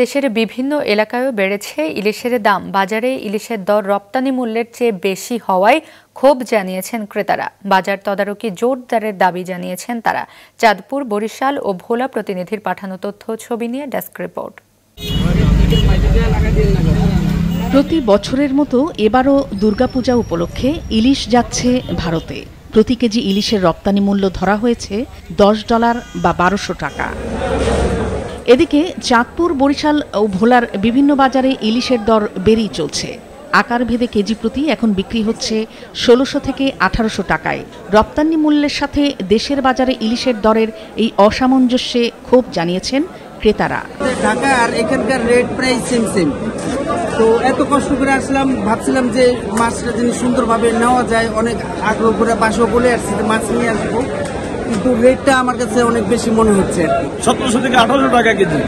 দেশের বিভিন্ন এলাকায়ও বেড়েছে ইলিশের দাম। বাজারে ইলিশের দর রপ্তানি মূল্যের চেয়ে বেশি হওয়ায় ক্ষোভ জানিয়েছেন ক্রেতারা। বাজার তদারকি জোরদারের দাবি জানিয়েছেন তারা। চাঁদপুর, বরিশাল ও ভোলা প্রতিনিধির পাঠানো তথ্য ছবি নিয়ে ডেস্ক রিপোর্ট। প্রতি বছরের মতো এবারও দুর্গাপূজা উপলক্ষে ইলিশ যাচ্ছে ভারতে। প্রতি কেজি ইলিশের রপ্তানি মূল্য ধরা হয়েছে $10 বা 1200 টাকা। এদিকে চাঁদপুর, বরিশাল ও ভোলার বিভিন্ন বাজারে ইলিশের দর বেড়েই চলছে। আকার ভেদে কেজি প্রতি এখন বিক্রি হচ্ছে 1600 থেকে 1800 টাকায়। রপ্তানি মূল্যের সাথে দেশের বাজারে ইলিশের দরের এই অসামঞ্জস্যে ক্ষোভ জানিয়েছেন ক্রেতারা। ঢাকা আর এখানকার রেট প্রায় সেম। তো এত কষ্ট করে আসলাম, ভাবছিলাম যে মাছটা যিনি সুন্দরভাবে নেওয়া যায়, অনেক আগ্রহ করে বাসাও বলে আসছি যে মাছ নিয়ে আসবো, কিন্তু রেটটা আমার কাছে অনেক বেশি মনে হচ্ছে আর কি। 1700 থেকে 1800 টাকা কেজি।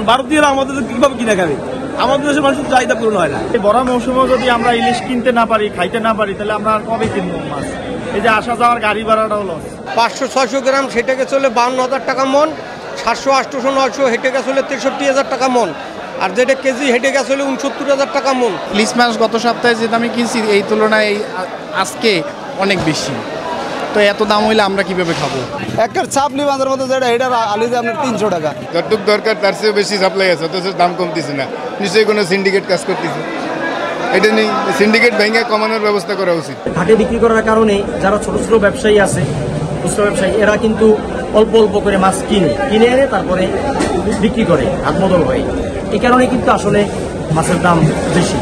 ভারতীয়রা আমাদের কিভাবে কিনা খাবে? আমাদের দেশের মানুষের চাহিদা পূরণ হয় না। এই বড় মৌসুমে যদি আমরা ইলিশ কিনতে না পারি, খাইতে না পারি, তাহলে আমরা আর কবে কিনবো মাছ? এই যে আসা যাওয়ার গাড়ি ভাড়াটাও লস। 500-600 গ্রাম হেঁটে চলে 52,000 টাকা মন, 700-800-900 হেঁটে চলে 63,000 টাকা মন, আর যেটা কেজি হেঁটে গেছে 69,000 টাকা মন। ইলিশ মাছ গত সপ্তাহে যে দামে কিনছি এই তুলনায় আজকে অনেক বেশি। তো এত দাম হইলে আমরা কিভাবে খাবো? একটা চাপলি মাছের মতো যেটা এটা আলিতে আপনার 300 টাকা। যতটুক দরকার তার চেয়ে বেশি সাপ্লাই আছে, অথচ দাম কমতেছে না। নিশ্চয়ই কোনো সিন্ডিকেট কাজ করতেছে। এটা নেই, সিন্ডিকেট ভেঙে কমানোর ব্যবস্থা করা উচিত। ঘাটে বিক্রি করার কারণে যারা ছোট ছোট ব্যবসায়ী আছে, খুচরা ব্যবসায়ী, এরা কিন্তু অল্প অল্প করে মাছ কিনে এনে তারপরে বিক্রি করে, হাত বদল হয়। এই কারণে কিন্তু আসলে মাছের দাম বেশি।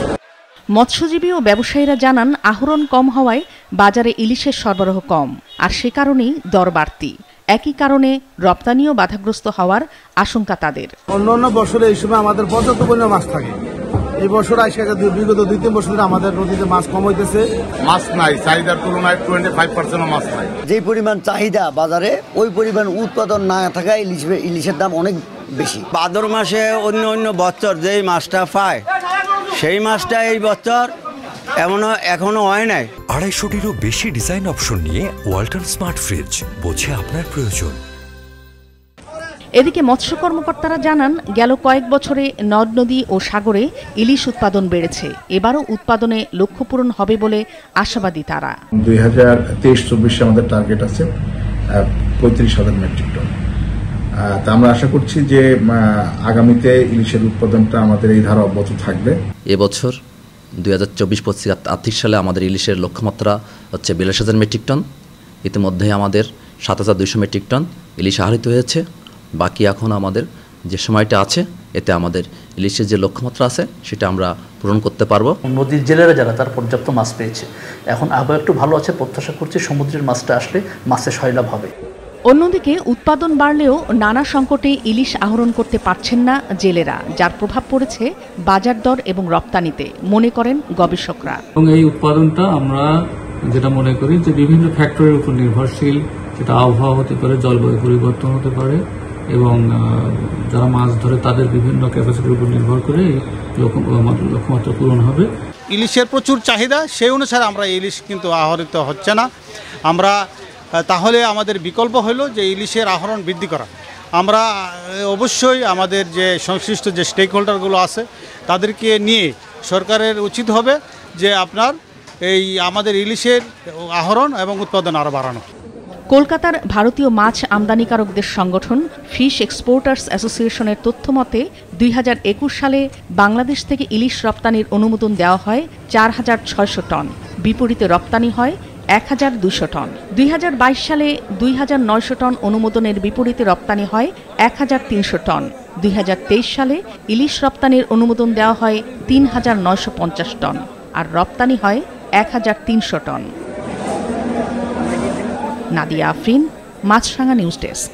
মৎস্যজীবী ও ব্যবসায়ীরা জানান, আহরণ কম হওয়ায় বাজারে ইলিশের সরবরাহ কম, আর সে কারণেই দর বাড়তি। একই কারণে রপ্তানিও বাধাগ্রস্ত হওয়ার আশঙ্কা তাদের। অন্য বছরে এই সময় আমাদের পর্যাপ্ত পরিমাণ মাছ থাকে। এই বছর বিগত 2-3 বছর আমাদের নদীতে মাছ কম হইতেছে। মাছ নাই, চাহিদার তুলনায় 25% মাছ নাই। যে পরিমাণ চাহিদা বাজারে, ওই পরিমাণ উৎপাদন না থাকায় ইলিশের দাম অনেক বেশি। ভাদ্র মাসে অন্য বছর যেই মাছটা পায়, সেই মাছটা এই বছর এখনো হয় নাই। 250-টিরও বেশি ডিজাইন অপশন নিয়ে ওয়ালটন স্মার্ট ফ্রিজ, বোঝে আপনার প্রয়োজন। এদিকে মৎস্য কর্মকর্তারা জানান, গেল কয়েক বছরে নদ নদী ও সাগরে ইলিশ উৎপাদন বেড়েছে। এবারও উৎপাদনে লক্ষ্য পূরণ হবে বলে আশাবাদী তারা। 2023-24 আমাদের টার্গেট আছে 35,000 মেট্রিক টন। তা আমরা আশা করছি যে আগামীতে ইলিশের উৎপাদনটা আমাদের এই ধারা অব্যাহত থাকবে। এবছর 2024-25 আর্থিক সালে আমাদের ইলিশের লক্ষ্যমাত্রা হচ্ছে 42,000 মেট্রিক টন। ইতিমধ্যে আমাদের 7,200 মেট্রিক টন ইলিশ আহরিত হয়েছে। বাকি এখন আমাদের যে সময়টা আছে, এতে আমাদের ইলিশের যে লক্ষ্যমাত্রা আছে সেটা আমরা পূরণ করতে পারবো। নদীর জেলেরা যারা, তার পর্যাপ্ত মাছ পেয়েছে। এখন আবহাওয়া একটু ভালো আছে, প্রত্যাশা করছি সমুদ্রের মাছটা আসলে মাছের সয়লাভ হবে। অন্যদিকে উৎপাদন বাড়লেও নানা সংকটে ইলিশ আহরণ করতে পারছেন না জেলেরা, যার প্রভাব পড়েছে বাজার দর এবং রপ্তানিতে, মনে করেন গবেষকরা। এবং এই উৎপাদনটা আমরা যেটা মনে করি যে বিভিন্ন ফ্যাক্টরের উপর নির্ভরশীল। সেটা আবহাওয়া হতে পারে, জলবায়ু পরিবর্তন হতে পারে, এবং যারা মাছ ধরে তাদের বিভিন্ন ক্যাপাসিটির উপর নির্ভর করে লক্ষ্যমাত্রা পূরণ হবে। ইলিশের প্রচুর চাহিদা, সেই অনুসারে আমরা ইলিশ কিন্তু আহরিত হচ্ছে না। তাহলে আমাদের বিকল্প হলো যে ইলিশের আহরণ বৃদ্ধি করা। আমরা অবশ্যই আমাদের যে সংশ্লিষ্ট যে স্টেক হোল্ডারগুলো আছে তাদেরকে নিয়ে সরকারের উচিত হবে যে আপনার এই আমাদের ইলিশের আহরণ এবং উৎপাদন আরও বাড়ানো। কলকাতার ভারতীয় মাছ আমদানিকারকদের সংগঠন ফিশ এক্সপোর্টার্স অ্যাসোসিয়েশনের তথ্য মতে 2021 সালে বাংলাদেশ থেকে ইলিশ রপ্তানির অনুমোদন দেওয়া হয় 4,600 টন, বিপরীতে রপ্তানি হয় 1,200 টন। 2022 সালে 2,900 টন অনুমোদনের বিপরীতে রপ্তানি হয় 1,300 টন। 2023 সালে ইলিশ রপ্তানির অনুমোদন দেওয়া হয় 3,950 টন, আর রপ্তানি হয় 1,300 টন। নাদিয়া আফরিন, মাছরাঙা নিউজ ডেস্ক।